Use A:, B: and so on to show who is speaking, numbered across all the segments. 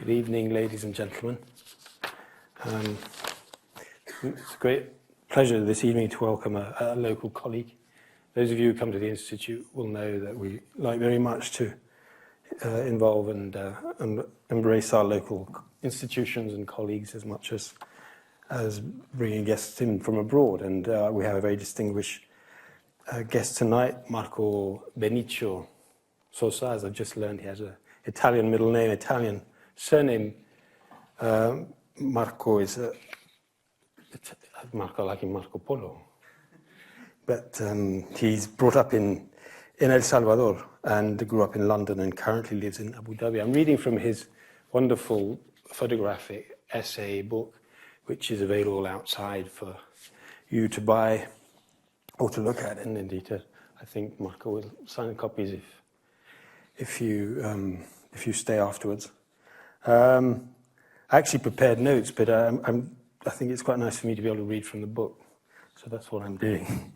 A: Good evening, ladies and gentlemen. It's a great pleasure this evening to welcome a local colleague. Those of you who come to the Institute will know that we like very much to involve and embrace our local institutions and colleagues as much as bringing guests in from abroad. And we have a very distinguished guest tonight, Marco Benicio Sosa. As I've just learned, he has an Italian middle name, Italian surname. Marco is Marco like in Marco Polo. But he's brought up in El Salvador and grew up in London and currently lives in Abu Dhabi. I'm reading from his wonderful photographic essay book, which is available outside for you to buy or to look at, and indeed, I think Marco will sign copies if you stay afterwards. I actually prepared notes, but I think it's quite nice for me to be able to read from the book, so that's what I'm doing.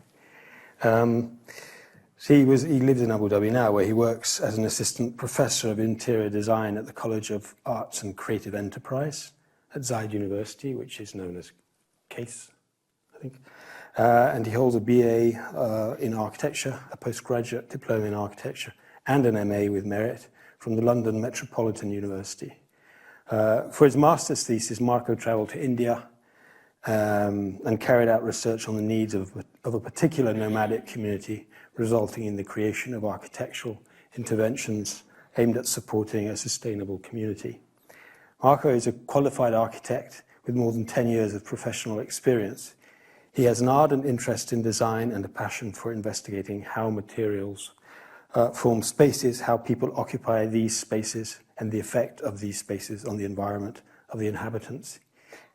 A: So he lives in Abu Dhabi now, where he works as an assistant professor of interior design at the College of Arts and Creative Enterprise at Zayed University, which is known as CASE, I think. And he holds a BA in architecture, a postgraduate diploma in architecture, and an MA with merit from the London Metropolitan University. For his master's thesis, Marco traveled to India and carried out research on the needs of a particular nomadic community, resulting in the creation of architectural interventions aimed at supporting a sustainable community. Marco is a qualified architect with more than 10 years of professional experience. He has an ardent interest in design and a passion for investigating how materials form spaces, how people occupy these spaces, and the effect of these spaces on the environment of the inhabitants.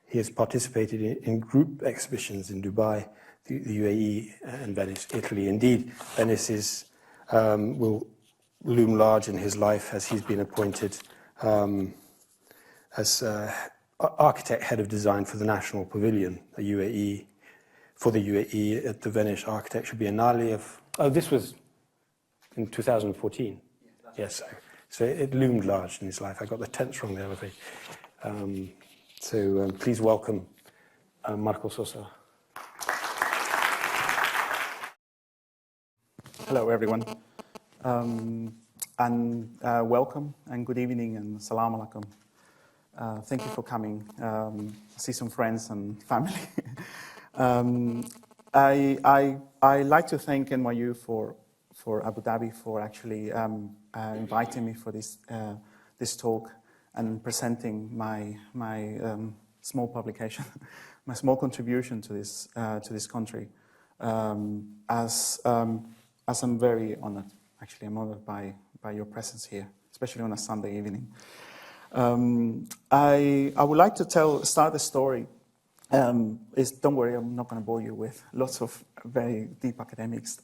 A: He has participated in group exhibitions in Dubai, the UAE, and Venice, Italy. Indeed, Venice will loom large in his life as he's been appointed as architect head of design for the National Pavilion, the UAE, for the UAE at the Venice Architecture Biennale this was in 2014. Yes, so it loomed large in his life. I got the tense wrong there, I'm afraid. So please welcome Marco Sosa.
B: Hello, everyone. Welcome and good evening and assalamu alaikum. Thank you for coming. See some friends and family. I like to thank NYU for Abu Dhabi for actually inviting me for this talk and presenting my small publication, my small contribution to this country. As I'm very honored. Actually, I'm honored by your presence here, especially on a Sunday evening. I would like to start the story. Don't worry, I'm not going to bore you with lots of very deep academics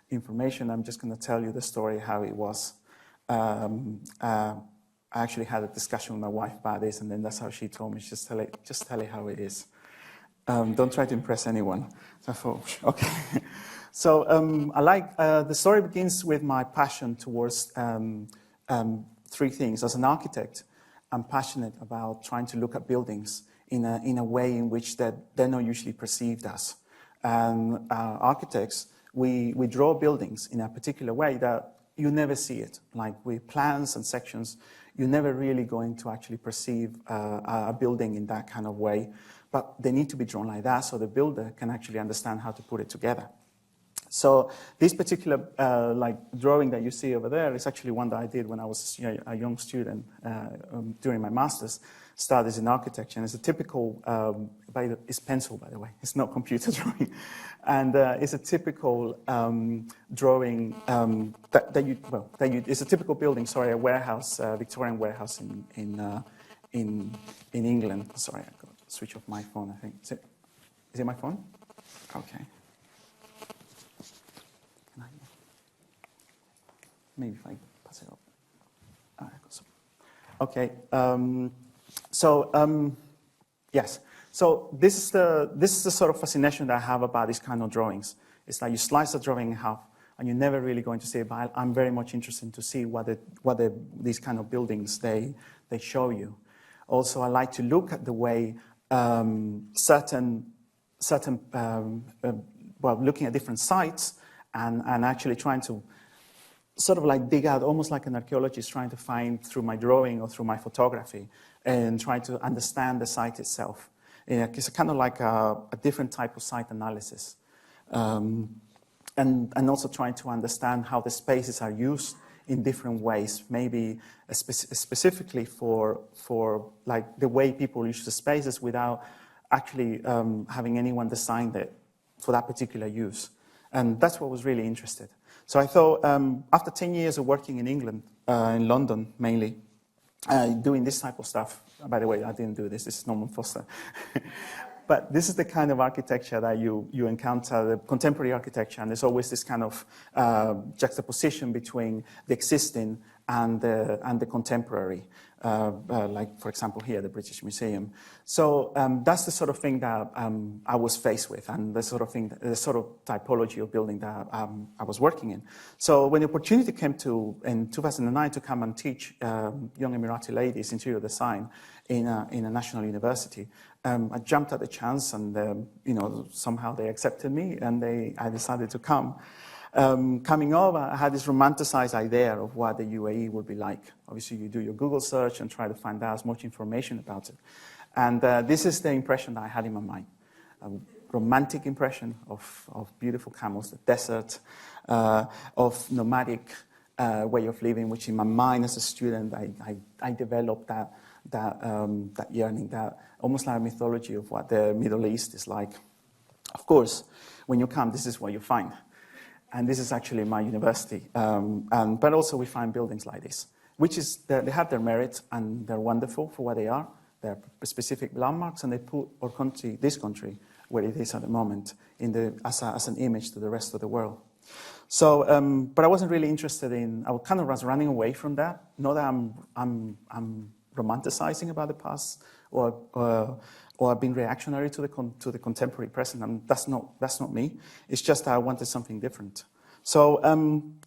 B: information. I'm just going to tell you the story how it was. I actually had a discussion with my wife about this, and then that's how she told me. Just tell it how it is. Don't try to impress anyone. So I thought, okay. So the story begins with my passion towards three things. As an architect, I'm passionate about trying to look at buildings in a way in which they're not usually perceived as. And architects, we draw buildings in a particular way that you never see it. Like with plans and sections, you're never really going to actually perceive a building in that kind of way. But they need to be drawn like that so the builder can actually understand how to put it together. So this particular drawing that you see over there is actually one that I did when I was a young student during my master's studies in architecture. And it's a typical, it's pencil, by the way. It's not computer drawing. And it's a typical drawing it's a typical building, sorry, a warehouse, Victorian warehouse in England. Sorry, I've got to switch off my phone, I think. Is it my phone? Okay. Maybe if I pass it up. Okay. Yes. So this is the sort of fascination that I have about these kind of drawings. It's like you slice the drawing in half, and you're never really going to see it, but I'm very much interested to see what these kind of buildings, they show you. Also, I like to look at the way looking at different sites and actually trying to sort of like dig out, almost like an archaeologist trying to find through my drawing or through my photography and trying to understand the site itself. It's kind of like a different type of site analysis. And also trying to understand how the spaces are used in different ways, maybe specifically for like the way people use the spaces without actually having anyone design it for that particular use. And that's what was really interested. So I thought, after 10 years of working in England, in London mainly, doing this type of stuff, by the way, I didn't do this is Norman Foster. But this is the kind of architecture that you encounter, the contemporary architecture, and there's always this kind of juxtaposition between the existing and the contemporary, like, for example, here, the British Museum. So that's the sort of thing that I was faced with, and the sort of typology of building that I was working in. So when the opportunity came in 2009 to come and teach young Emirati ladies interior design in a national university, I jumped at the chance, and somehow they accepted me, and I decided to come. Coming over, I had this romanticized idea of what the UAE would be like. Obviously, you do your Google search and try to find out as much information about it. And this is the impression that I had in my mind. A romantic impression of beautiful camels, the desert, of nomadic way of living, which in my mind as a student, I developed that yearning, that almost like a mythology of what the Middle East is like. Of course, when you come, this is what you find. And this is actually my university. But also we find buildings like this, which is, they have their merit and they're wonderful for what they are. They're specific landmarks, and they put our country, this country, where it is at the moment, as an image to the rest of the world. So, but I wasn't really interested in, I kind of was running away from that. Not that I'm romanticizing about the past or being reactionary to the contemporary present. And that's not me. It's just that I wanted something different. So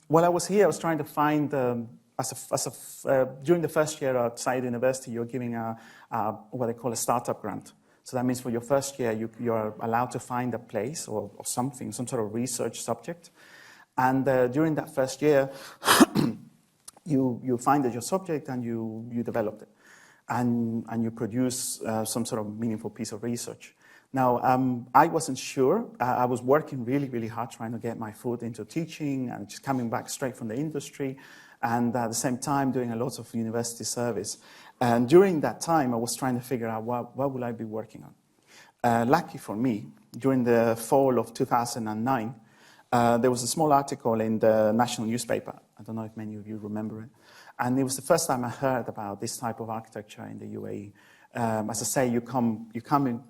B: while I was here, I was trying to find, during the first year at Zayed University, you're giving what they call a startup grant. So that means for your first year, you're allowed to find a place or something, some sort of research subject. And during that first year, you find your subject and you develop it. And you produce some sort of meaningful piece of research. Now, I wasn't sure. I was working really, really hard trying to get my foot into teaching and just coming back straight from the industry, and at the same time doing a lot of university service. And during that time, I was trying to figure out what will I be working on. Lucky for me, during the fall of 2009, there was a small article in the national newspaper. I don't know if many of you remember it. And it was the first time I heard about this type of architecture in the UAE. As I say, you come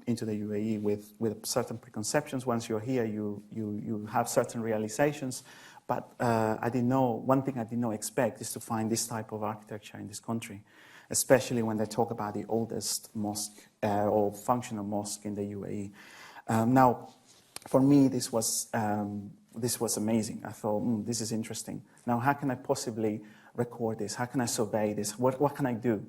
B: into the UAE with certain preconceptions. Once you're here, you have certain realizations. But I didn't know, one thing I did not expect is to find this type of architecture in this country, especially when they talk about the oldest mosque or functional mosque in the UAE. Now, for me, this was amazing. I thought, this is interesting. Now, how can I possibly record this? How can I survey this? What can I do?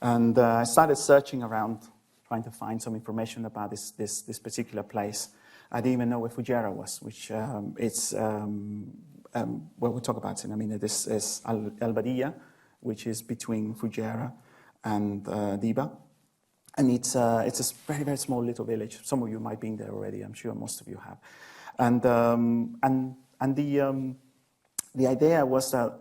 B: And I started searching around, trying to find some information about this particular place. I didn't even know where Fujairah was, which it's, we'll talk about it in a minute. This is Al-BIDIYA, which is between Fujairah and Diba. And it's a very, very small little village. Some of you might have been there already. I'm sure most of you have. And the idea was that,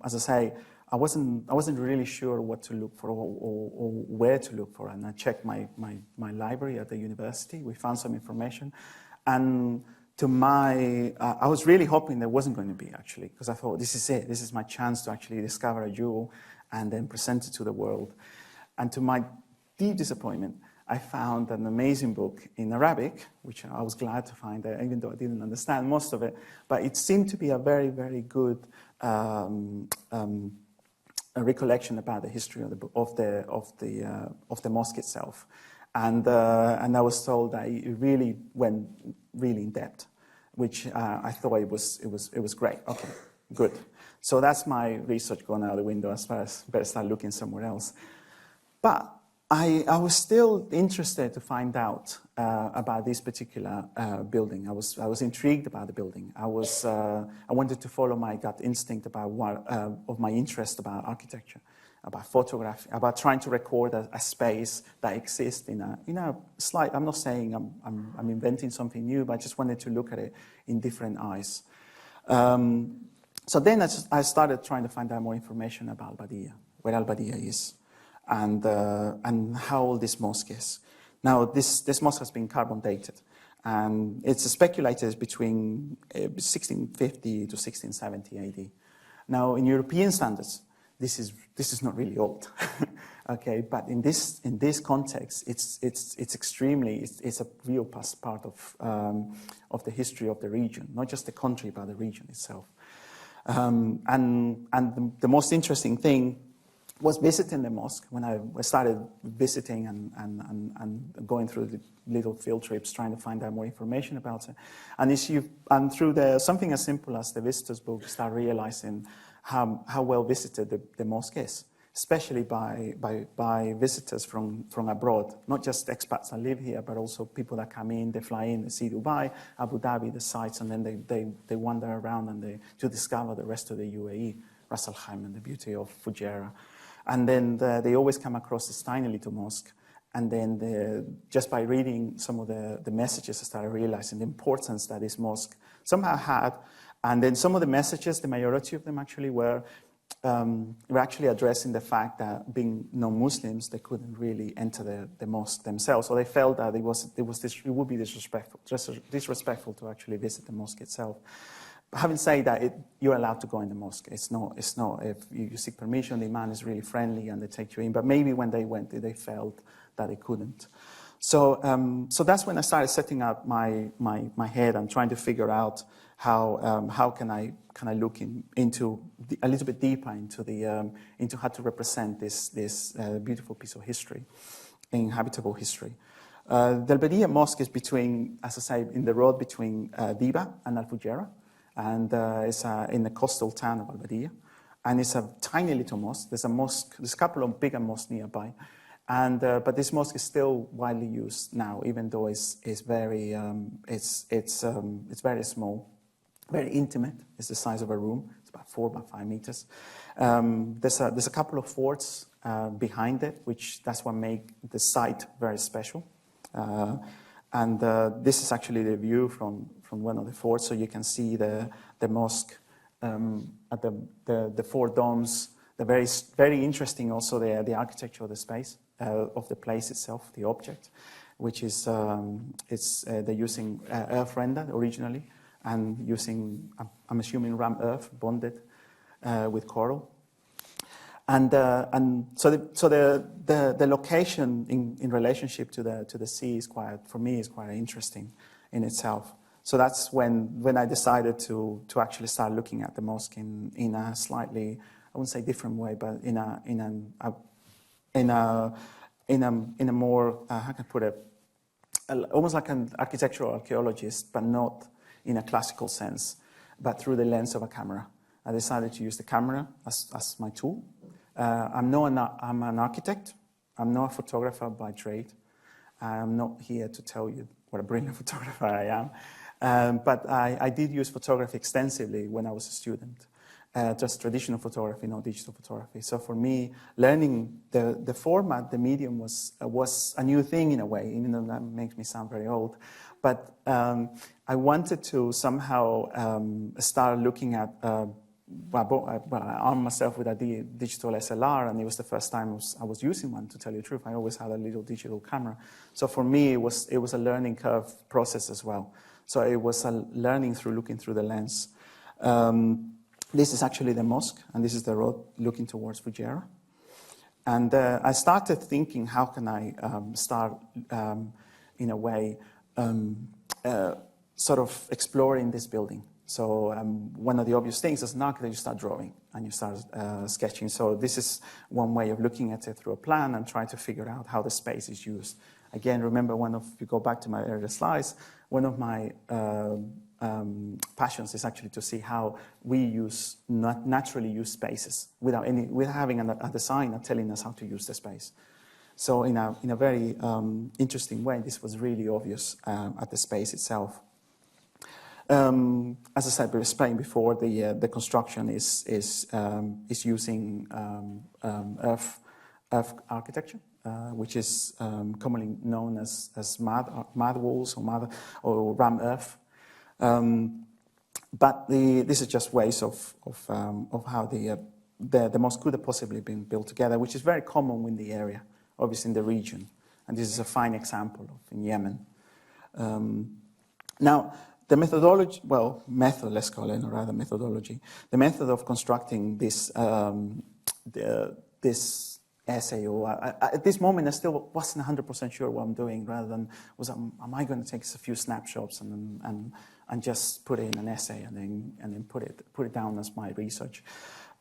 B: as I say, I wasn't really sure what to look for or where to look for. And I checked my library at the university. We found some information. And I was really hoping there wasn't going to be, actually, because I thought, this is it. This is my chance to actually discover a jewel and then present it to the world. And to my deep disappointment, I found an amazing book in Arabic, which I was glad to find, even though I didn't understand most of it. But it seemed to be a very, very good a recollection about the history of the mosque itself. And I was told that it really went really in depth which I thought it was great. Okay, good. So that's my research going out the window as far as better start looking somewhere else. But I was still interested to find out about this particular building. I was intrigued about the building. I wanted to follow my gut instinct about of my interest about architecture, about photography, about trying to record a space that exists in a slight. I'm not saying I'm inventing something new, but I just wanted to look at it in different eyes. So then I started trying to find out more information about BIDIYA, where Al BIDIYA is, and how old this mosque is. Now, this mosque has been carbon dated, and it's speculated between 1650 to 1670 AD. Now, in European standards, this is not really old, okay. But in this context, it's a real part of the history of the region, not just the country, but the region itself. And the most interesting thing was visiting the mosque. When I started visiting and going through the little field trips, trying to find out more information about it, and through something as simple as the visitors book, you start realizing how well visited the mosque is, especially by visitors from abroad, not just expats that live here, but also people that come in, they fly in, they see Dubai, Abu Dhabi, the sites, and then they wander around and to discover the rest of the UAE, Ras Al Khaimah, and the beauty of Fujairah. And then they always come across this tiny little mosque, and then just by reading some of the messages, I started realizing the importance that this mosque somehow had. And then some of the messages, the majority of them actually were actually addressing the fact that being non-Muslims, they couldn't really enter the mosque themselves. So they felt that it would be disrespectful to actually visit the mosque itself. But having said that, you're allowed to go in the mosque. It's not. If you seek permission, the imam is really friendly and they take you in. But maybe when they went, they felt that they couldn't. So that's when I started setting up my head and trying to figure out how can I look into a little bit deeper into how to represent this beautiful piece of history, inhabitable history. The Al BIDIYA Mosque is between, as I say, in the road between Diba and Al Fujairah, and it's in the coastal town of Al BIDIYA, and it's a tiny little mosque. There's a couple of bigger mosques nearby. And but this mosque is still widely used now, even though it's very small, very intimate. It's the size of a room. It's about 4 by 5 meters. There's a couple of forts behind it, that's what make the site very special. And this is actually the view from one of the forts, so you can see the mosque at the 4 domes. They're very interesting. Also, the architecture of the space. Of the place itself, the object, which is they're using earth render originally, and using I'm assuming rammed earth bonded with coral, and so the location in relationship to the sea is quite interesting in itself. So that's when I decided to actually start looking at the mosque in a slightly, I wouldn't say different way, but in a more, how can I put it, almost like an architectural archaeologist, but not in a classical sense, but through the lens of a camera. I decided to use the camera as my tool. I'm an architect. I'm not a photographer by trade. I'm not here to tell you what a brilliant photographer I am. But I did use photography extensively when I was a student. Just traditional photography, not digital photography. So for me, learning the format, the medium was a new thing in a way, even though that makes me sound very old. But I wanted to somehow start looking at, I armed myself with a digital SLR, and it was the first time I was using one, to tell you the truth. I always had a little digital camera. So for me, it was a learning curve process as well. So it was a learning through looking through the lens. This is actually the mosque, and this is the road looking towards Fujairah. And I started thinking, how can I start, in a way, sort of exploring this building. So one of the obvious things as an architect, you start drawing and you start sketching. So this is one way of looking at it through a plan and trying to figure out how the space is used. Again, remember, if you go back to my earlier slides, one of my passions is actually to see how we naturally use spaces without having a designer telling us how to use the space. So in a very interesting way, this was really obvious at the space itself. As I said, we explained before, the construction is using earth architecture, which is commonly known as mud walls or ram earth. But this is just ways of how the mosque could have possibly been built together, which is very common in the area, obviously in the region. And this is a fine example in Yemen. Now, the methodology, let's call it, or rather methodology, the method of constructing this essay, or at this moment I still wasn't 100% sure what I'm doing, rather than am I going to take a few snapshots and just put in an essay and then put it down as my research.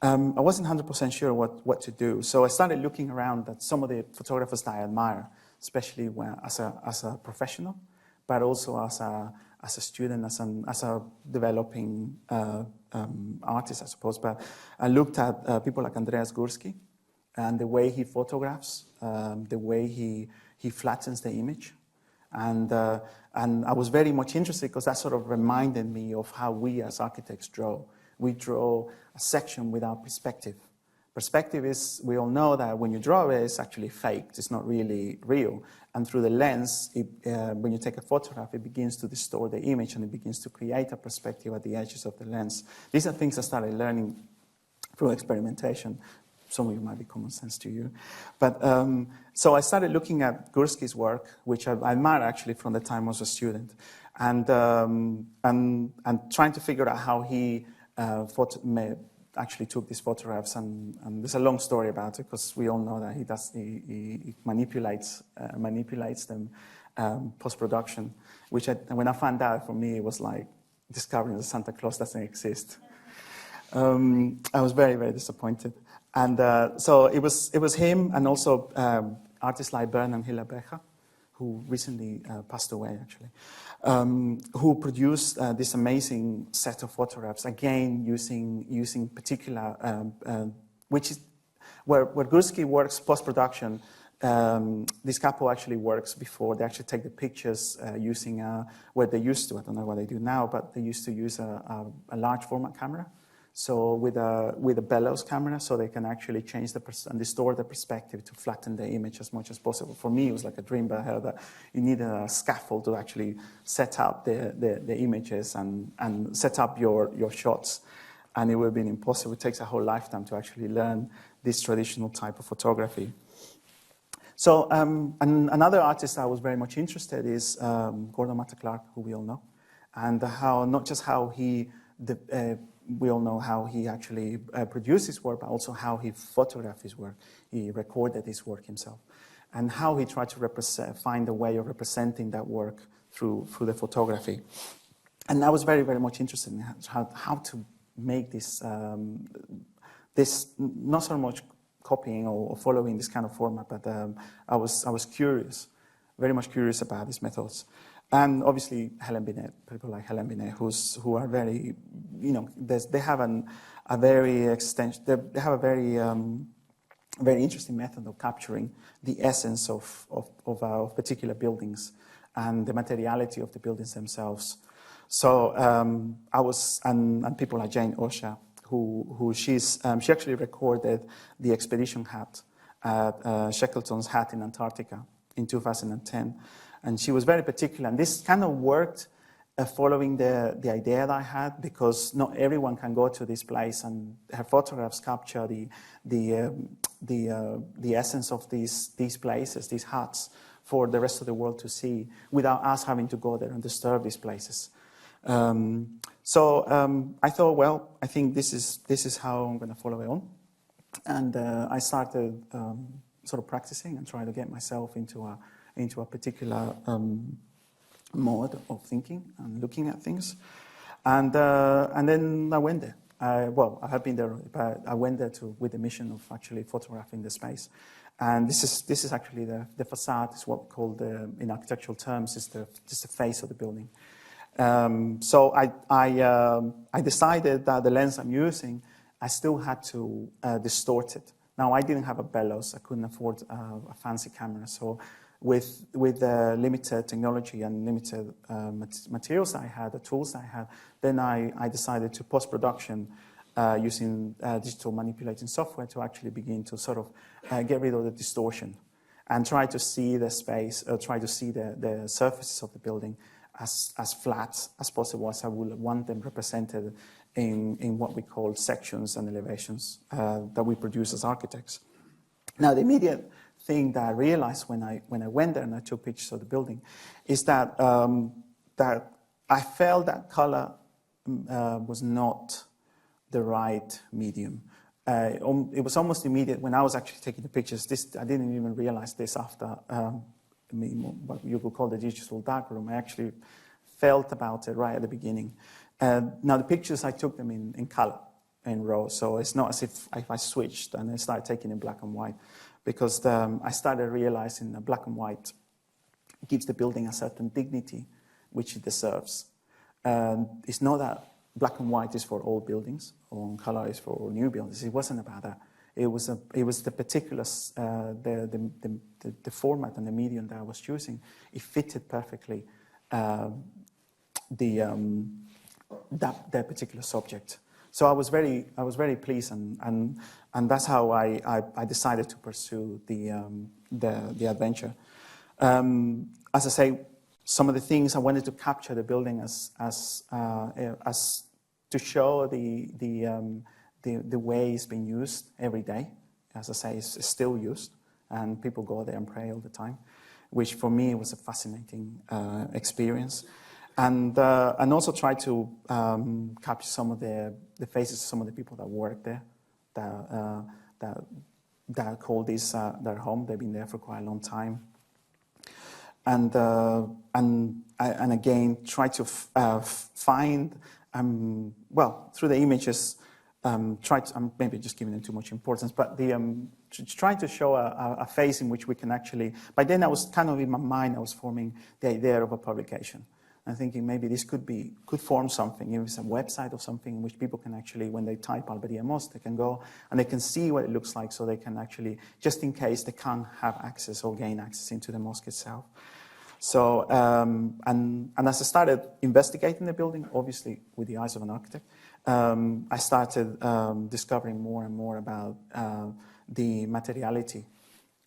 B: I wasn't 100% sure what to do, so I started looking around at some of the photographers that I admire, especially as a professional, but also as a student, as a developing artist, I suppose. But I looked at people like Andreas Gursky and the way he photographs, the way he flattens the image. And I was very much interested because that sort of reminded me of how we as architects draw. We draw a section without perspective. Perspective is, we all know that when you draw it, it's actually faked. It's not really real. And through the lens, when you take a photograph, it begins to distort the image and it begins to create a perspective at the edges of the lens. These are things I started learning through experimentation. Some of you might be common sense to you. But so I started looking at Gursky's work, which I admire actually from the time I was a student, and trying to figure out how he actually took these photographs, and there's a long story about it because we all know that he manipulates them post-production, which when I found out, for me it was like discovering that Santa Claus doesn't exist. I was very, very disappointed, and so it was him, and also artists like Bernard Hillebecher, who recently passed away actually, who produced this amazing set of photographs, again using particular, which is where Gursky works post-production. This couple actually works before they actually take the pictures using what they used to, I don't know what they do now, but they used to use a large format camera. So with a bellows camera, so they can actually change and distort the perspective to flatten the image as much as possible. For me, it was like a dream, but I heard that you need a scaffold to actually set up the images and set up your shots. And it would have been impossible. It takes a whole lifetime to actually learn this traditional type of photography. So another artist I was very much interested in is Gordon Matta Clark, who we all know, and not just how we all know how he actually produced his work, but also how he photographed his work. He recorded his work himself, and how he tried to find a way of representing that work through the photography. And I was very, very much interested in how to make this not so much copying or following this kind of format, but I was curious, very much curious about these methods. And obviously Helen Bennett, people like Helen Bennett, who are very, they have a very very interesting method of capturing the essence of particular buildings and the materiality of the buildings themselves. So and people like Jane Osha, who she actually recorded the expedition hat at Shackleton's hat in Antarctica in 2010. And she was very particular, and this kind of worked following the idea that I had, because not everyone can go to this place, and her photographs capture the essence of these places, these huts, for the rest of the world to see, without us having to go there and disturb these places. So I thought, well, I think this is how I'm going to follow it on, and I started sort of practicing and trying to get myself into a particular mode of thinking and looking at things, and then I went there. I have been there, but I went there with the mission of actually photographing the space. And this is actually the facade. Is what we call in architectural terms is the face of the building. So I decided that the lens I'm using, I still had to distort it. Now, I didn't have a bellows. I couldn't afford a fancy camera. So with limited technology and limited materials I had, the tools I had, then I decided to post-production using digital manipulating software to actually begin to sort of get rid of the distortion and try to see the space, try to see the surfaces of the building as flat as possible, as I would want them represented in what we call sections and elevations that we produce as architects. Now, the immediate thing that I realized when I went there and I took pictures of the building is that that I felt that color was not the right medium. It was almost immediate when I was actually taking the pictures. I didn't even realize this after what you could call the digital darkroom. I actually felt about it right at the beginning. Now, the pictures, I took them in color, in RAW, so it's not as if I switched and I started taking in black and white, because I started realizing that black and white gives the building a certain dignity, which it deserves. It's not that black and white is for old buildings or color is for new buildings. It wasn't about that. It was the particulars, the format and the medium that I was choosing. It fitted perfectly that particular subject. So I was very pleased, and that's how I decided to pursue the adventure. As I say, some of the things I wanted to capture the building as to show the way it's being used every day. As I say, it's still used, and people go there and pray all the time, which for me was a fascinating experience. And also try to capture some of the faces of some of the people that work there, that call this their home. They've been there for quite a long time. And again, try to find, well, through the images, try to, I'm maybe just giving them too much importance, but trying to show a face in which we can actually, by then I was kind of in my mind, I was forming the idea of a publication. And thinking maybe this could form something, maybe some website or something in which people can actually, when they type BIDIYA Mosque, they can go and they can see what it looks like, so they can actually, just in case they can't have access or gain access into the mosque itself. So, and as I started investigating the building, obviously with the eyes of an architect, I started discovering more and more about the materiality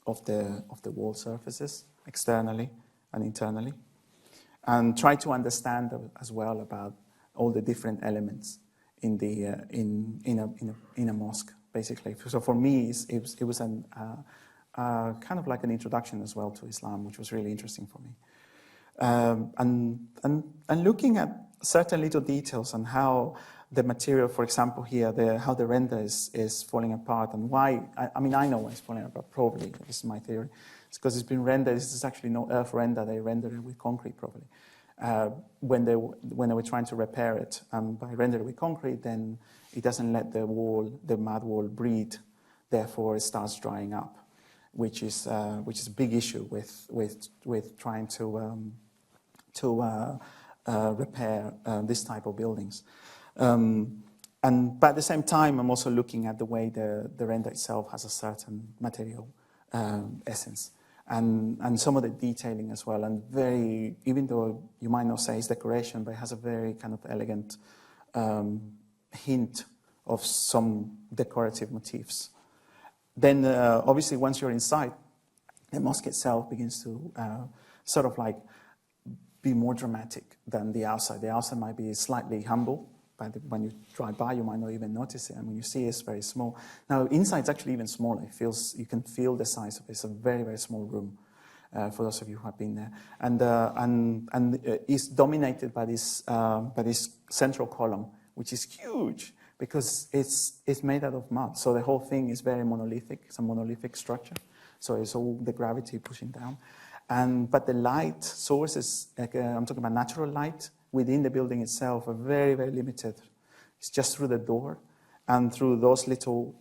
B: of the wall surfaces, externally and internally. And try to understand as well about all the different elements in a mosque, basically. So for me, it was kind of like an introduction as well to Islam, which was really interesting for me. And looking at certain little details on how the material, for example, here, how the render is falling apart, and why. I mean, I know why it's falling apart. Probably, this is my theory. It's because it's been rendered. This is actually no earth render. They rendered it with concrete, probably. When they were trying to repair it, by rendering it with concrete, then it doesn't let the mud wall breathe. Therefore, it starts drying up, which is a big issue with trying to repair this type of buildings. But at the same time, I'm also looking at the way the render itself has a certain material essence. And some of the detailing as well, and very, even though you might not say it's decoration, but it has a very kind of elegant hint of some decorative motifs. Then obviously once you're inside, the mosque itself begins to sort of like be more dramatic than the outside. The outside might be slightly humble, but when you drive by, you might not even notice it. And when you see it, it's very small. Now, inside it's actually even smaller. You can feel the size of it. It's a very, very small room for those of you who have been there. And it's dominated by this central column, which is huge because it's made out of mud. So the whole thing is very monolithic. It's a monolithic structure. So it's all the gravity pushing down. But the light sources, I'm talking about natural light, within the building itself are very, very limited. It's just through the door and through those little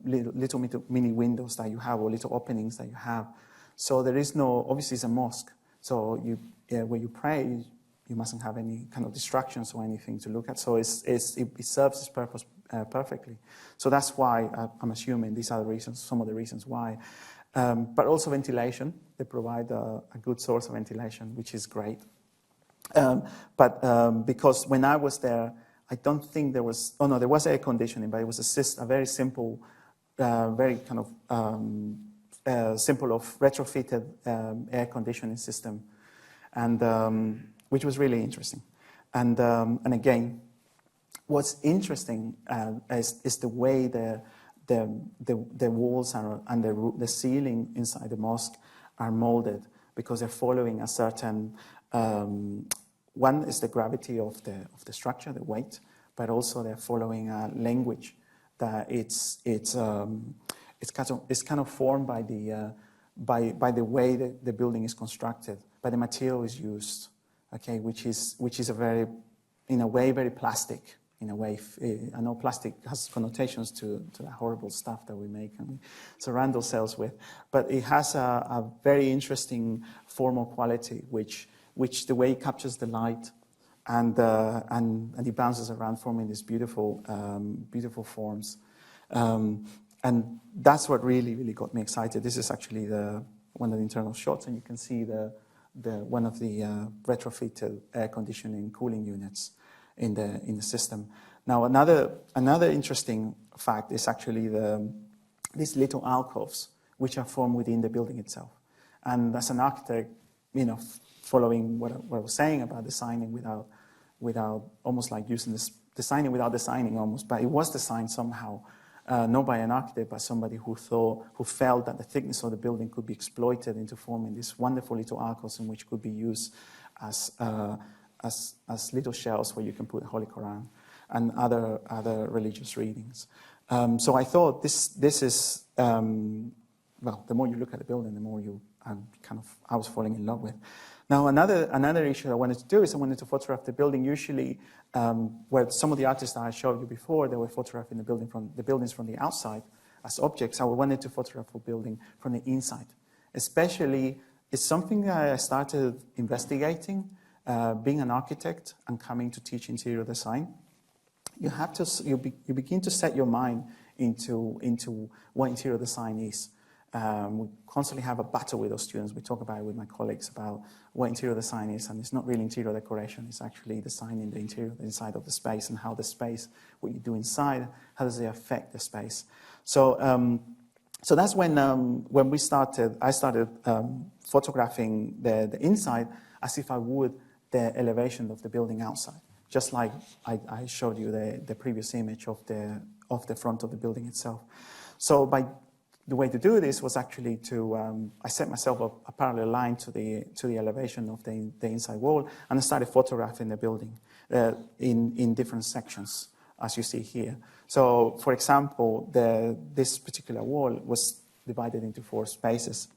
B: mini windows that you have, or little openings that you have. So there is no, obviously it's a mosque. So where you pray, you mustn't have any kind of distractions or anything to look at. So it serves its purpose perfectly. So that's why I'm assuming these are the reasons, some of the reasons why. But also ventilation. They provide a good source of ventilation, which is great. Because when I was there, I don't think there was, oh no, there was air conditioning, but it was a very simple, very kind of simple of retrofitted air conditioning system, and which was really interesting. And again, what's interesting is the way the walls and the ceiling inside the mosque are molded, because they're following a certain. One is the gravity of the structure, the weight, but also they're following a language that it's kind of formed by the way the building is constructed, by the material is used, okay, which is a very, in a way, very plastic. In a way, I know plastic has connotations to the horrible stuff that we make and we surround ourselves with, but it has a very interesting formal quality, which the way it captures the light and it bounces around, forming these beautiful forms. And that's what really got me excited. This is actually one of the internal shots, and you can see one of the retrofitted air conditioning cooling units in the system. Now, another interesting fact is actually these little alcoves, which are formed within the building itself. And as an architect, following what I was saying about designing without almost like using this designing without designing almost, but it was designed somehow, not by an architect, but somebody who felt that the thickness of the building could be exploited into forming these wonderful little alcoves, in which could be used as little shelves where you can put the Holy Quran and other religious readings. So I thought this is well, the more you look at the building, the more I was falling in love with. Now, another issue I wanted to do is I wanted to photograph the building. Usually, where some of the artists that I showed you before, they were photographing the buildings from the outside as objects. I wanted to photograph a building from the inside. Especially, it's something that I started investigating, being an architect and coming to teach interior design. You begin to set your mind into what interior design is. We constantly have a battle with those students. We talk about it with my colleagues about what interior design is, and it's not really interior decoration. It's actually designing the interior, the inside of the space, and how the space, what you do inside, how does it affect the space. So that's when I started photographing the inside as if I would the elevation of the building outside, just like I showed you the previous image of the front of the building itself. So the way to do this was actually to, I set myself a parallel line to the elevation of the inside wall, and I started photographing the building in different sections, as you see here. So, for example, this particular wall was divided into 4 spaces.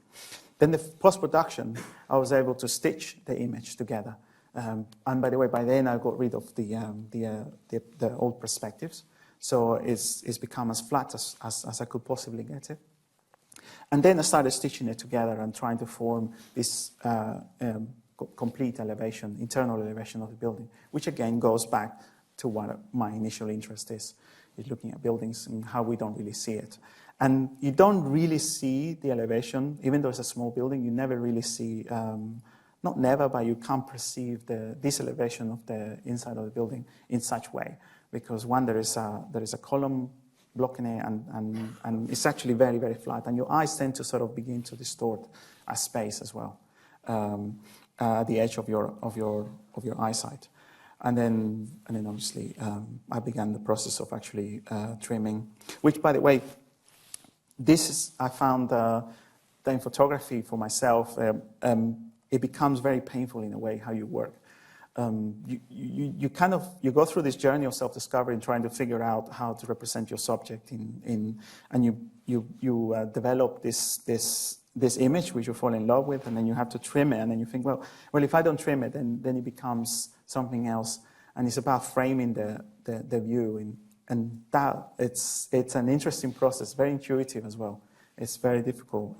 B: Then the post-production, I was able to stitch the image together. And by the way, by then I got rid of the old perspectives, so it's become as flat as I could possibly get it. And then I started stitching it together and trying to form this complete elevation, internal elevation of the building, which again goes back to what my initial interest is looking at buildings and how we don't really see it. And you don't really see the elevation, even though it's a small building, you never really see, not never, but you can't perceive this elevation of the inside of the building in such way. Because one, there is a column blocking it, and it's actually very, very flat. And your eyes tend to sort of begin to distort a space as well, at the edge of your eyesight. And then obviously I began the process of actually trimming, which, by the way, I found that in photography for myself, it becomes very painful in a way how you work. You go through this journey of self-discovery and trying to figure out how to represent your subject and you develop this image which you fall in love with, and then you have to trim it, and then you think, well, if I don't trim it, then it becomes something else, and it's about framing the view, and that it's an interesting process, very intuitive as well. It's very difficult,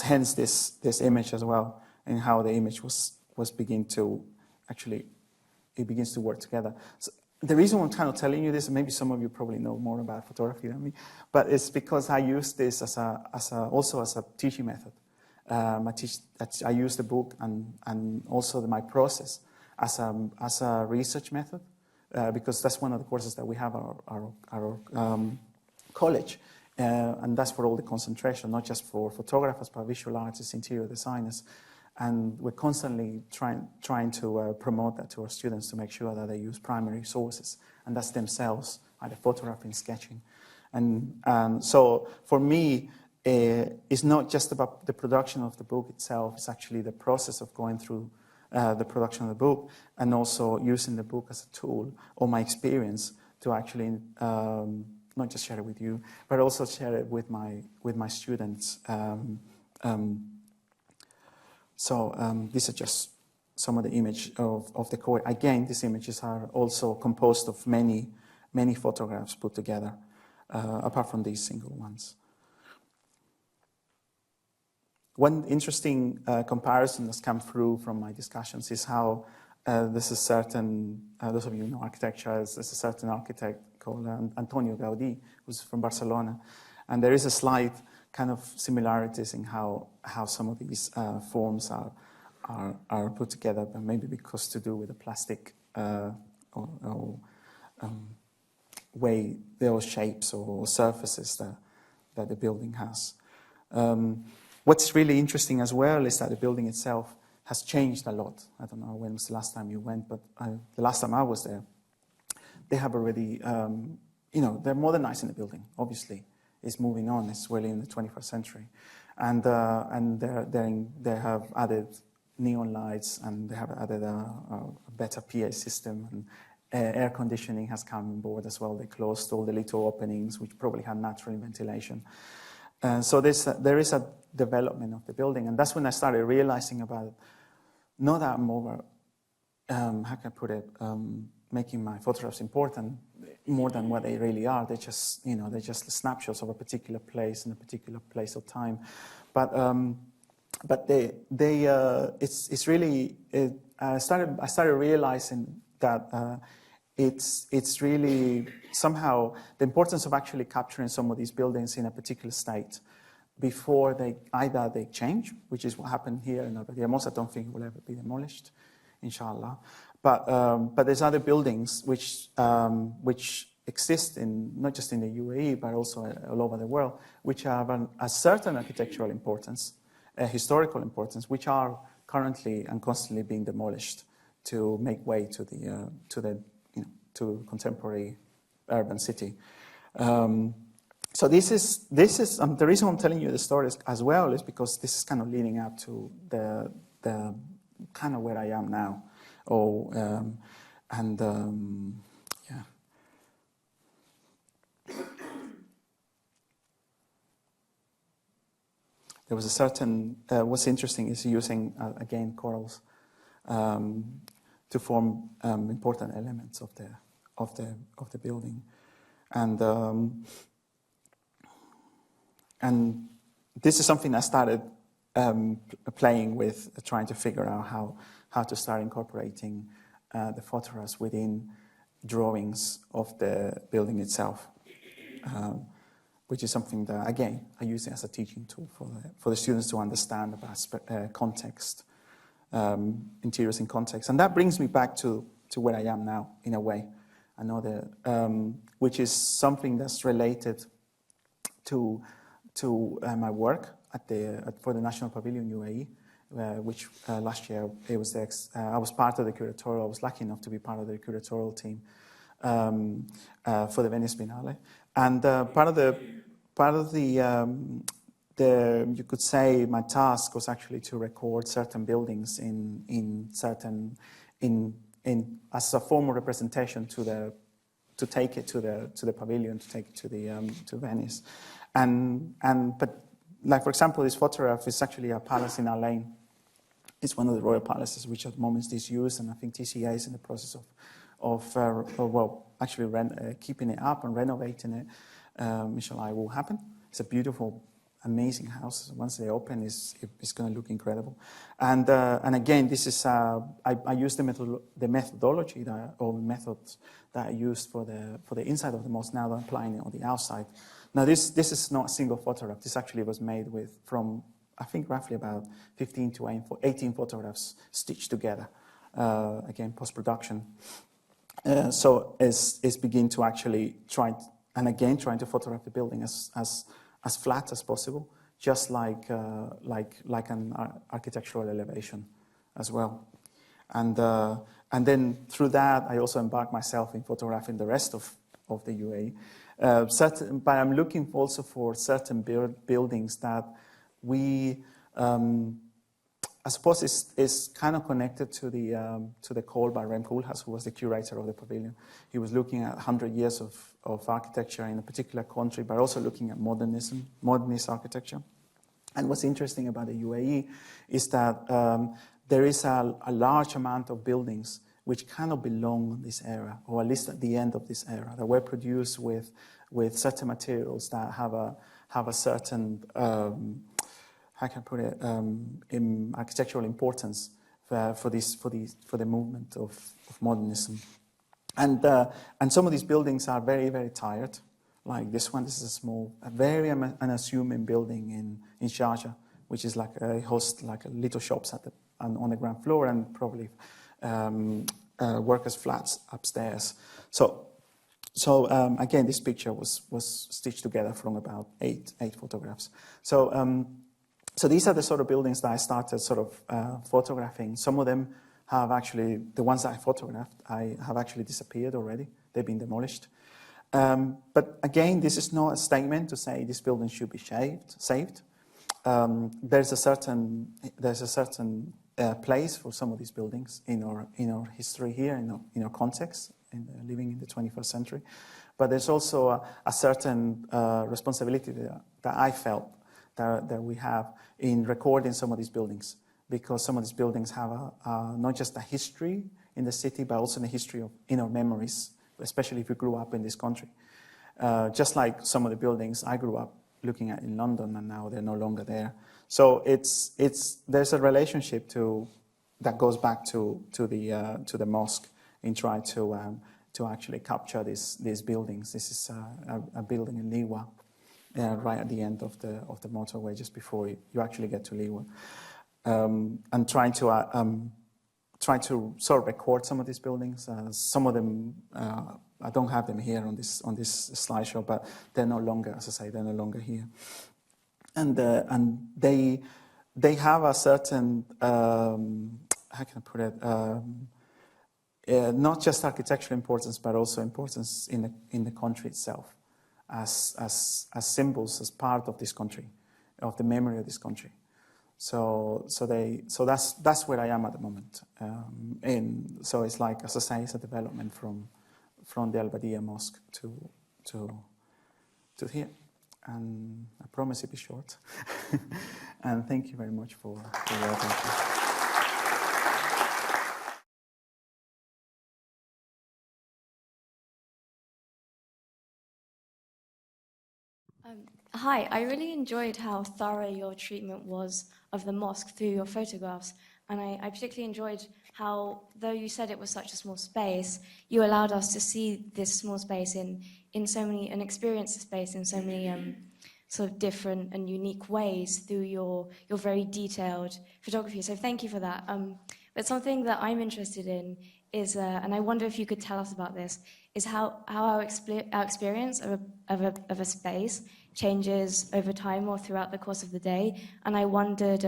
B: hence this image as well, and how the image was begin to actually it begins to work together. So the reason I'm kind of telling you this, and maybe some of you probably know more about photography than me, but it's because I use this also as a teaching method. I use the book and also my process as a research method, because that's one of the courses that we have at our college, and that's for all the concentration, not just for photographers, but visual artists, interior designers. And we're constantly trying to promote that to our students to make sure that they use primary sources, and that's themselves, either photography, sketching. And so for me, it's not just about the production of the book itself, it's actually the process of going through the production of the book, and also using the book as a tool, or my experience, to actually not just share it with you, but also share it with my students. So these are just some of the image of the core. Again, these images are also composed of many photographs put together, apart from these single ones. One interesting comparison that's come through from my discussions is how there's a certain, those of you who know architecture, there's a certain architect called Antonio Gaudí, who's from Barcelona. And there is a slight kind of similarities in how some of these forms are put together, but maybe because to do with the plastic way those shapes or surfaces that the building has. What's really interesting as well is that the building itself has changed a lot. I don't know when was the last time you went, but the last time I was there, they have already, they're modernizing the building, obviously. It's moving on, it's really in the 21st century. And they have added neon lights, and they have added a better PA system, and air conditioning has come on board as well. They closed all the little openings, which probably had natural ventilation. So there is a development of the building, and that's when I started realizing about, not that I'm over, how can I put it, making my photographs important more than what they really are. They're just, they're just snapshots of a particular place in a particular place or time. But it's really, I started realizing that it's really somehow the importance of actually capturing some of these buildings in a particular state before either they change, which is what happened here in Al Fujairah. I don't think it will ever be demolished, inshallah. But there's other buildings which exist not just in the UAE, but also all over the world, which have a certain architectural importance, a historical importance, which are currently and constantly being demolished to make way to contemporary urban city. So this is the reason I'm telling you the story as well is because this is kind of leading up to the kind of where I am now. Yeah. There was a certain, what's interesting is using, again, corals to form important elements of the building. And this is something I started playing with, trying to figure out how to start incorporating the photographs within drawings of the building itself, which is something that, again, I use it as a teaching tool for the students to understand about context, interiors in context. And that brings me back to where I am now, in a way. I know that, which is something that's related to my work for the National Pavilion UAE, which last year it was I was part of the curatorial. I was lucky enough to be part of the curatorial team for the Venice Biennale, and part of the you could say my task was actually to record certain buildings as a form of representation to take it to the pavilion, to take it to Venice, but like for example, this photograph is actually a palace in Al Ain. It's one of the royal palaces, which at the moment is disused, and I think TCA is in the process of actually keeping it up and renovating it. Inshallah, it will happen. It's a beautiful amazing houses. Once they open, it's going to look incredible. And again, this is I used the methodology methods that I used for the inside of the mosque. Now I'm applying it on the outside. Now this is not a single photograph. This actually was made from I think roughly about 15 to 18 photographs stitched together. Again, post-production. So it's begin to actually trying to photograph the building as flat as possible, just like an architectural elevation as well. And then through that, I also embarked myself in photographing the rest of the UAE. But I'm looking also for certain buildings that I suppose it's kind of connected to the call by Rem Koolhaas, who was the curator of the pavilion. He was looking at 100 years of architecture in a particular country, but also looking at modernist architecture. And what's interesting about the UAE is that there is a large amount of buildings which cannot belong in this era, or at least at the end of this era, that were produced with certain materials that have a certain how can I put it, in architectural importance for the movement of modernism. And some of these buildings are very, very tired. Like this one, this is a very unassuming building in Sharjah, which is like hosts like little shops on the ground floor and probably workers' flats upstairs. So again, this picture was stitched together from about eight photographs. So these are the sort of buildings that I started sort of photographing. Some of them have actually, the ones that I photographed, have actually disappeared already. They've been demolished. But again, this is not a statement to say this building should be saved. There's a certain place for some of these buildings in our history here, in our context, living in the 21st century. But there's also a certain responsibility that I felt that we have in recording some of these buildings, because some of these buildings have not just a history in the city, but also a history in our memories, especially if we grew up in this country. Just like some of the buildings I grew up looking at in London, and now they're no longer there. So there's a relationship that goes back to the mosque in trying to actually capture these buildings. This is a building in NYUAD. Right at the end of the motorway, just before you actually get to NYUAD, and trying to sort of record some of these buildings. Some of them I don't have them here on this slideshow, but they're no longer, as I say, they're no longer here, and they have a certain how can I put it, not just architectural importance, but also importance in the country itself. As symbols, as part of this country, of the memory of this country. So that's where I am at the moment. And so it's like, as I say, it's a development from the Al BIDIYA Mosque to here. And I promise it'll be short. And thank you very much for your attention.
C: Hi, I really enjoyed how thorough your treatment was of the mosque through your photographs, and I particularly enjoyed how, though you said it was such a small space, you allowed us to see this small space in so many, and experience the space in so many sort of different and unique ways through your very detailed photography. So thank you for that. But something that I'm interested in is, and I wonder if you could tell us about this, is how our experience of a space changes over time or throughout the course of the day. And I wondered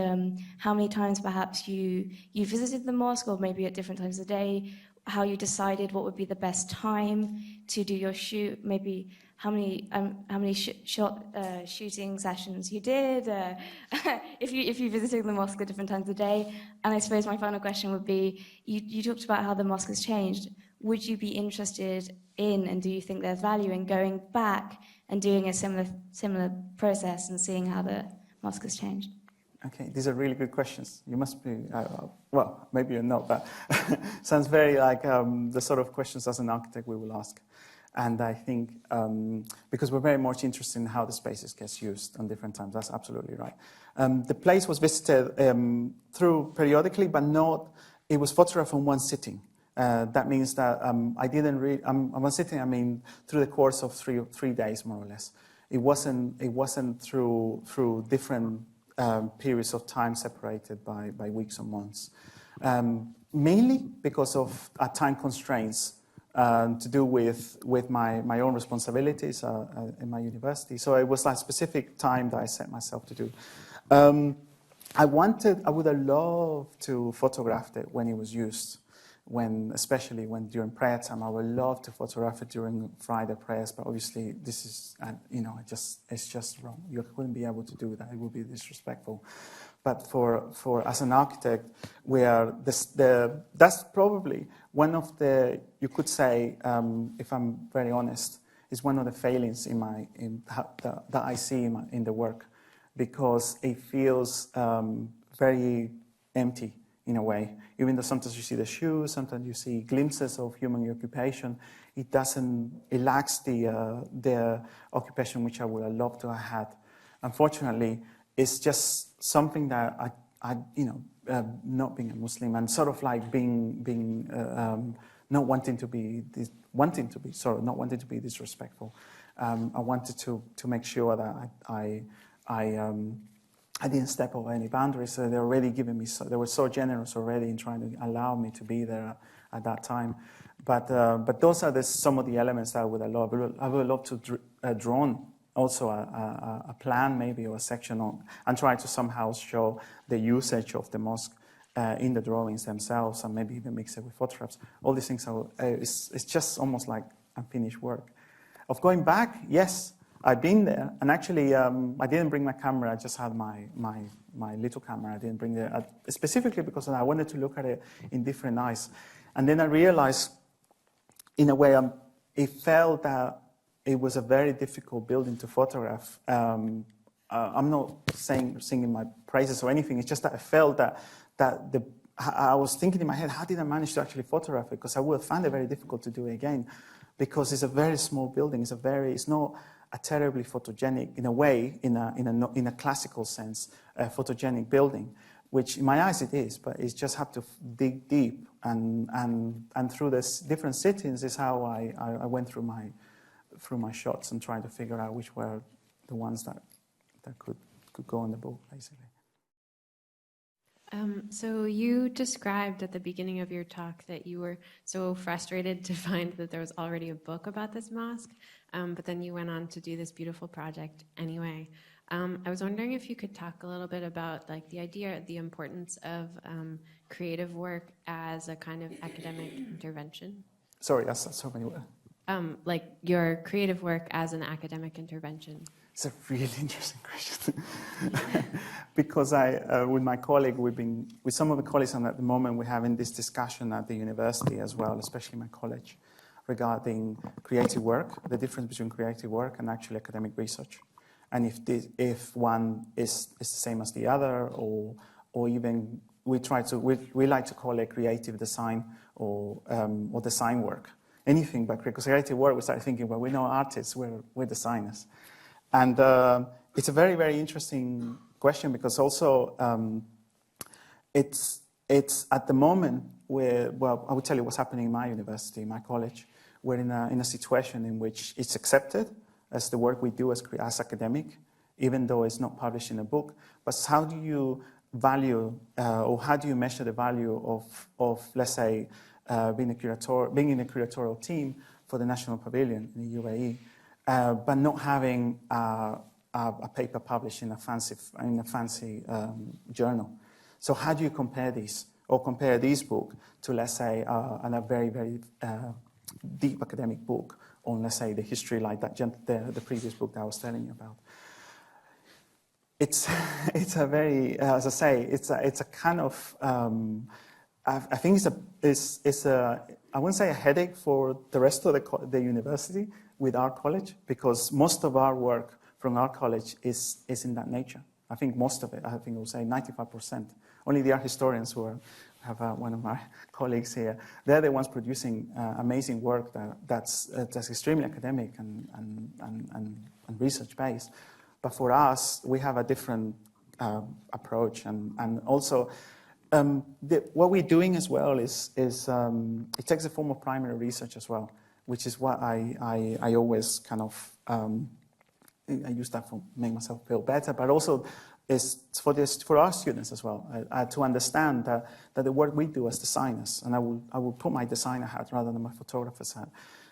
C: how many times perhaps you visited the mosque, or maybe at different times of the day, how you decided what would be the best time to do your shoot, maybe how many shooting sessions you did, if you visited the mosque at different times of the day. And I suppose my final question would be, you talked about how the mosque has changed. Would you be interested in, and do you think there's value in going back and doing a similar process and seeing how the mosque has changed?
B: Okay, these are really good questions. You must be, well, maybe you're not, but sounds very like the sort of questions as an architect we will ask. And I think because we're very much interested in how the spaces gets used on different times. That's absolutely right. The place was visited through periodically, but not, it was photographed on one sitting. That means that I didn't read, one sitting, I mean, through the course of three days, more or less. It wasn't through different periods of time separated by weeks or months. Mainly because of time constraints to do with my own responsibilities in my university. So it was a specific time that I set myself to do. I would have loved to photograph it when it was used, especially when during prayer time. I would love to photograph it during Friday prayers, but obviously this is, it's just wrong. You wouldn't be able to do that. It would be disrespectful. But for as an architect, that's probably one of the, you could say, if I'm very honest, is one of the failings that I see in the work, because it feels very empty in a way. Even though sometimes you see the shoes, sometimes you see glimpses of human occupation, it lacks the occupation which I would have loved to have had. Unfortunately, it's just something that not being a Muslim and sort of like not wanting to be disrespectful. I wanted to make sure that I didn't step over any boundaries. So they're already giving me, they were so generous already in trying to allow me to be there at that time. But those are some of the elements that I would have loved. I would love to drawn also a plan maybe, or a section on, and try to somehow show the usage of the mosque in the drawings themselves, and maybe even mix it with photographs. All these things it's just almost like unfinished work. Of going back, yes, I've been there, and actually I didn't bring my camera. I just had my little camera. I didn't bring it specifically because I wanted to look at it in different eyes. And then I realized, in a way, it felt that it was a very difficult building to photograph. I'm not singing my praises or anything. It's just that I felt that I was thinking in my head, how did I manage to actually photograph it? Because I would have found it very difficult to do it again, because it's a very small building. It's not a terribly photogenic, in a way, in a classical sense, a photogenic building, which in my eyes it is, but it's just have to dig deep, and through this different sittings is how I went through my shots and trying to figure out which were the ones that could go on the book, basically.
D: So you described at the beginning of your talk that you were so frustrated to find that there was already a book about this mosque, but then you went on to do this beautiful project anyway. I was wondering if you could talk a little bit about the importance of creative work as a kind of academic intervention.
B: Sorry, that's so many words.
D: Like your creative work as an academic intervention.
B: It's a really interesting question. Because with my colleague, with some of the colleagues, and at the moment we're having this discussion at the university as well, especially my college, regarding creative work, the difference between creative work and actually academic research. And if one is the same as the other, or even we like to call it creative design or design work. Anything but creative work, we start thinking, well, we're not artists, we're designers. And it's a very, very interesting question, because also it's at the moment where, well, I will tell you what's happening in my university, my college. We're in a situation in which it's accepted as the work we do as academic, even though it's not published in a book. But how do you value, or how do you measure the value of let's say, being in a curatorial team for the National Pavilion in the UAE, but not having a paper published in a fancy journal? So how do you compare these, or compare this book to, let's say, a very, very deep academic book on, let's say, the history, like the previous book that I was telling you about? It's a very, as I say, it's a kind of. I think it's a I wouldn't say a headache for the rest of the university with our college, because most of our work from our college is in that nature. I think most of it. I think I would say 95%. Only the art historians who I have one of my colleagues here. They're the ones producing amazing work that's extremely academic and research-based. But for us, we have a different approach. And also, what we're doing as well is it takes the form of primary research as well, which is what I always kind of, I use that to make myself feel better, but also is for our students as well, to understand that the work we do as designers, and I will put my designer hat rather than my photographer's hat,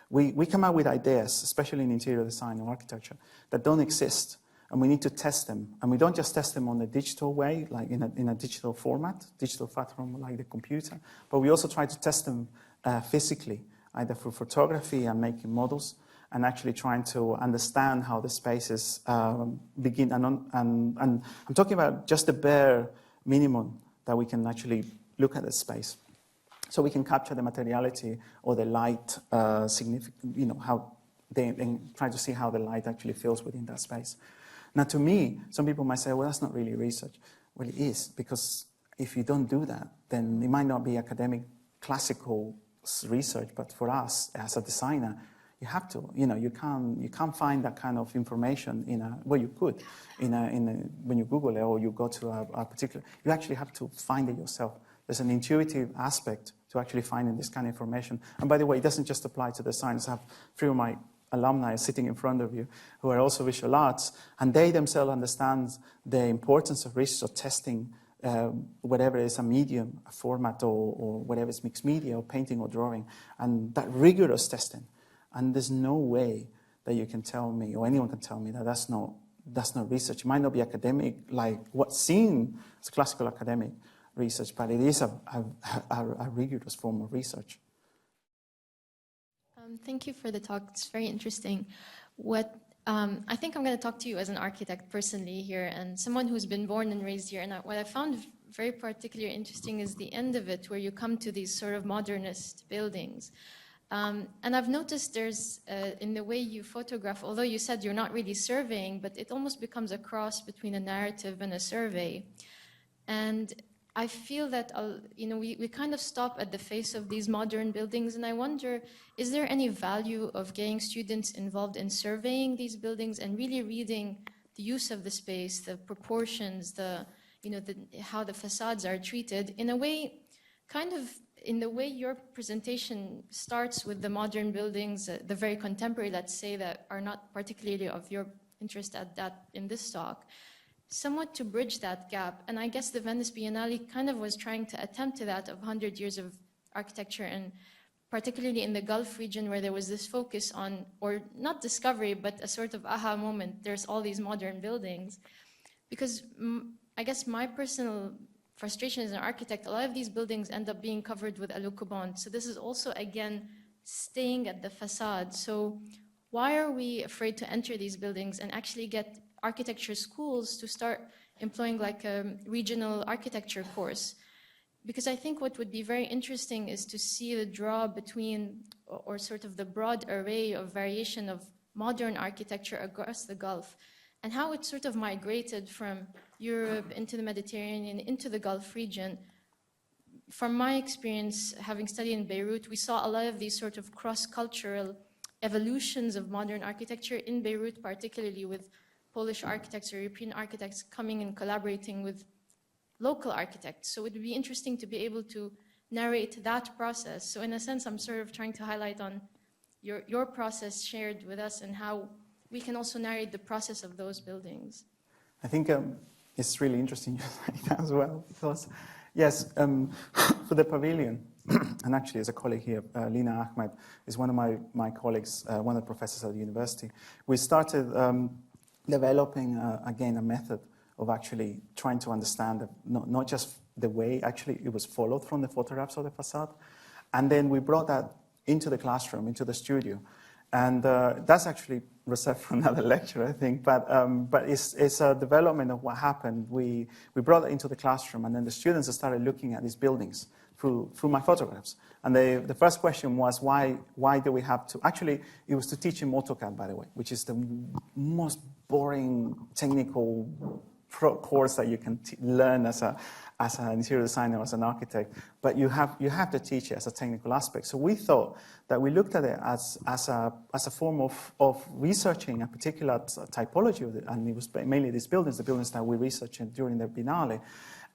B: we come up with ideas, especially in interior design and architecture, that don't exist, and we need to test them. And we don't just test them on the digital way, like in a digital format, digital platform like the computer, but we also try to test them physically, either through photography and making models, and actually trying to understand how the spaces begin. And I'm talking about just the bare minimum that we can actually look at the space. So we can capture the materiality or the light, how and try to see how the light actually feels within that space. Now, to me, some people might say, well, that's not really research. Well, it is, because if you don't do that, then it might not be academic, classical research, but for us, as a designer, you have to, you can't find that kind of information you could, when you Google it or you go to a particular, you actually have to find it yourself. There's an intuitive aspect to actually finding this kind of information. And by the way, it doesn't just apply to designers. I have 3 of my alumni sitting in front of you who are also visual arts, and they themselves understand the importance of research or testing, whatever is a medium, a format, or whatever is mixed media or painting or drawing, and that rigorous testing. And there's no way that you can tell me, or anyone can tell me, that that's not research. It might not be academic, like what's seen as classical academic research, but it is a rigorous form of research.
E: Thank you for the talk. It's very interesting. I think I'm going to talk to you as an architect personally here, and someone who's been born and raised here. And what I found very particularly interesting is the end of it, where you come to these sort of modernist buildings. And I've noticed there's, in the way you photograph, although you said you're not really surveying, but it almost becomes a cross between a narrative and a survey. And I feel that, we kind of stop at the face of these modern buildings, and I wonder, is there any value of getting students involved in surveying these buildings and really reading the use of the space, the proportions, how the facades are treated, in a way, kind of in the way your presentation starts with the modern buildings, the very contemporary, let's say, that are not particularly of your interest in this talk, somewhat to bridge that gap. And I guess the Venice Biennale kind of was trying to attempt to that, of 100 years of architecture, and particularly in the Gulf region, where there was this focus on, or not discovery, but a sort of aha moment, there's all these modern buildings. Because I guess my personal frustration as an architect, a lot of these buildings end up being covered with alucobond. So this is also, again, staying at the facade. So why are we afraid to enter these buildings and actually get architecture schools to start employing like a regional architecture course? Because I think what would be very interesting is to see the draw between, or sort of the broad array of variation of modern architecture across the Gulf, and how it sort of migrated from Europe into the Mediterranean, into the Gulf region. From my experience, having studied in Beirut, we saw a lot of these sort of cross-cultural evolutions of modern architecture in Beirut, particularly with Polish architects or European architects coming and collaborating with local architects. So it would be interesting to be able to narrate that process. So in a sense, I'm sort of trying to highlight on your process shared with us, and how we can also narrate the process of those buildings.
B: I think it's really interesting you say that as well, because yes, for the pavilion, and actually as a colleague here, Lina Ahmed is one of my colleagues, one of the professors at the university. We started developing, again, a method of actually trying to understand not just the way actually it was followed from the photographs of the facade, and then we brought that into the classroom, into the studio. And that's actually reserved for another lecture, I think. But it's a development of what happened. We brought it into the classroom, and then the students started looking at these buildings through my photographs. And the first question was, why do we have to? Actually, it was to teach in AutoCAD, by the way, which is the most boring technical course that you can learn as an interior designer, as an architect, but you have to teach it as a technical aspect. So we thought that we looked at it as a form of researching a particular typology of it, and it was mainly these buildings, the buildings that we researched during the Biennale,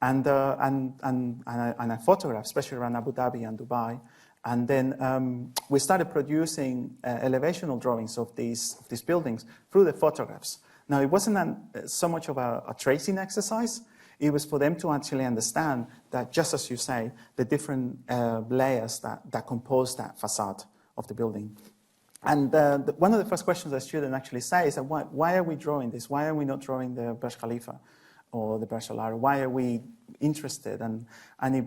B: and I photographed, especially around Abu Dhabi and Dubai. And then we started producing elevational drawings of these buildings through the photographs. Now, it wasn't so much of a tracing exercise. It was for them to actually understand that, just as you say, the different layers that compose that facade of the building. And one of the first questions a student actually says is, why are we drawing this? Why are we not drawing the Burj Khalifa or the Burj Al Arab? Why are we interested? And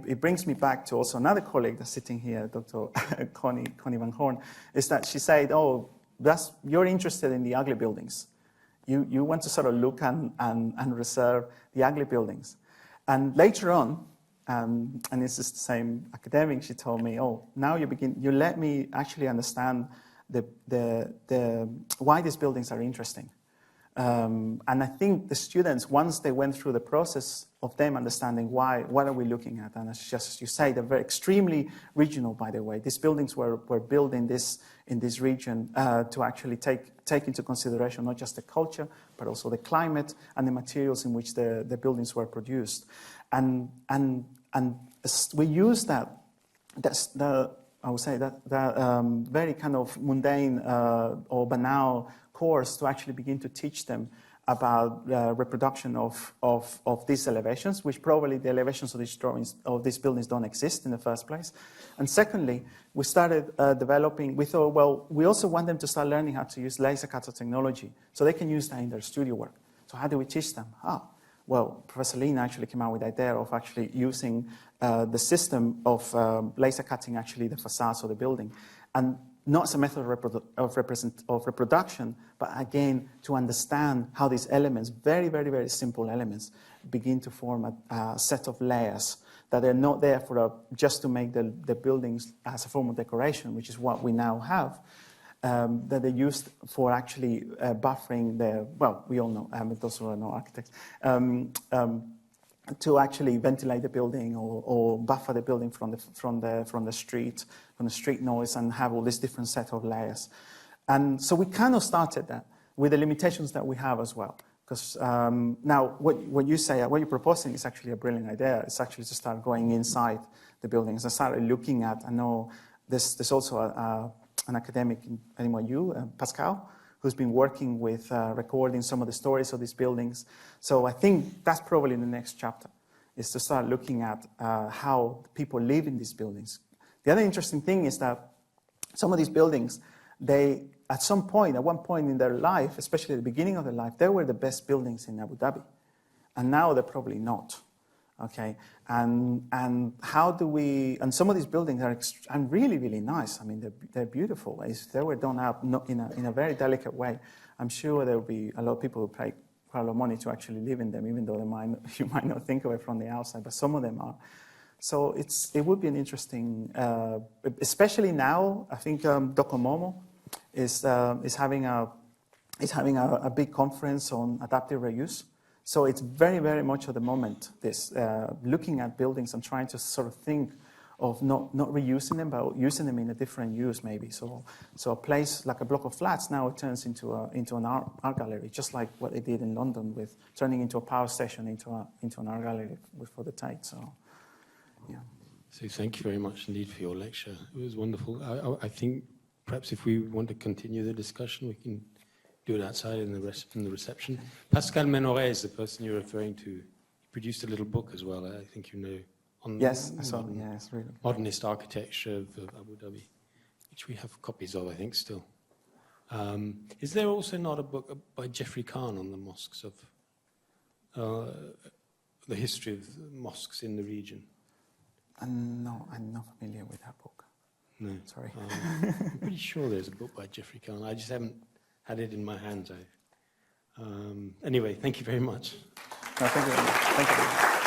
B: it brings me back to also another colleague that's sitting here, Dr. Connie Van Horn, is that she said, oh, you're interested in the ugly buildings. You want to sort of look and reserve the ugly buildings. And later on, and this is the same academic, she told me, oh, now you let me actually understand why these buildings are interesting. And I think the students, once they went through the process of them understanding what are we looking at, and it's just as you say, they're very extremely regional, by the way. These buildings were built in this region to actually take into consideration not just the culture, but also the climate and the materials in which the buildings were produced. And we use that. I would say that very kind of mundane or banal course to actually begin to teach them about reproduction of these elevations, which probably the elevations of these drawings of these buildings don't exist in the first place. And secondly, we started developing. We thought, well, we also want them to start learning how to use laser cutter technology, so they can use that in their studio work. So how do we teach them? Well, Professor Lina actually came out with the idea of actually using the system of laser cutting actually the facades of the building, and not as a method of reproduction, but again to understand how these elements, very, very, very simple elements, begin to form a set of layers that are not there just to make the buildings as a form of decoration, which is what we now have. That they used for actually buffering we all know, those who are no architects, to actually ventilate the building or buffer the building from the street noise, and have all this different set of layers. And so we kind of started that with the limitations that we have as well. Because now what you're proposing is actually a brilliant idea. It's actually to start going inside the buildings and start looking at, I know there's also an academic in NYU, Pascal, who's been working with recording some of the stories of these buildings. So I think that's probably the next chapter, is to start looking at how people live in these buildings. The other interesting thing is that some of these buildings, at one point in their life, especially at the beginning of their life, they were the best buildings in Abu Dhabi. And now they're probably not. Okay, and how do we? And some of these buildings are really, really nice. I mean, they're beautiful. If they were done up in a very delicate way, I'm sure there will be a lot of people who pay quite a lot of money to actually live in them, even though you might not think of it from the outside. But some of them are. So it would be an interesting, especially now. I think Docomomo is having a big conference on adaptive reuse. So it's very, very much at the moment, this looking at buildings and trying to sort of think of not reusing them, but using them in a different use maybe. So a place like a block of flats now it turns into an art gallery, just like what they did in London with turning into a power station into an art gallery for the Tate. So, yeah.
A: So thank you very much indeed for your lecture. It was wonderful. I think perhaps if we want to continue the discussion, we can do it outside in the reception. Pascal Menoret is the person you're referring to. He produced a little book as well, I think you know, on
B: yes, I saw. Yes, really.
A: Modernist architecture of Abu Dhabi, which we have copies of, I think, still. Is there also not a book by Jeffrey Kahn on the mosques of the history of mosques in the region?
B: No, I'm not familiar with that book.
A: No,
B: sorry.
A: I'm pretty sure there's a book by Jeffrey Kahn. I just haven't had it in my hands. Anyway, thank you very much.
B: No, thank you very much. Thank you.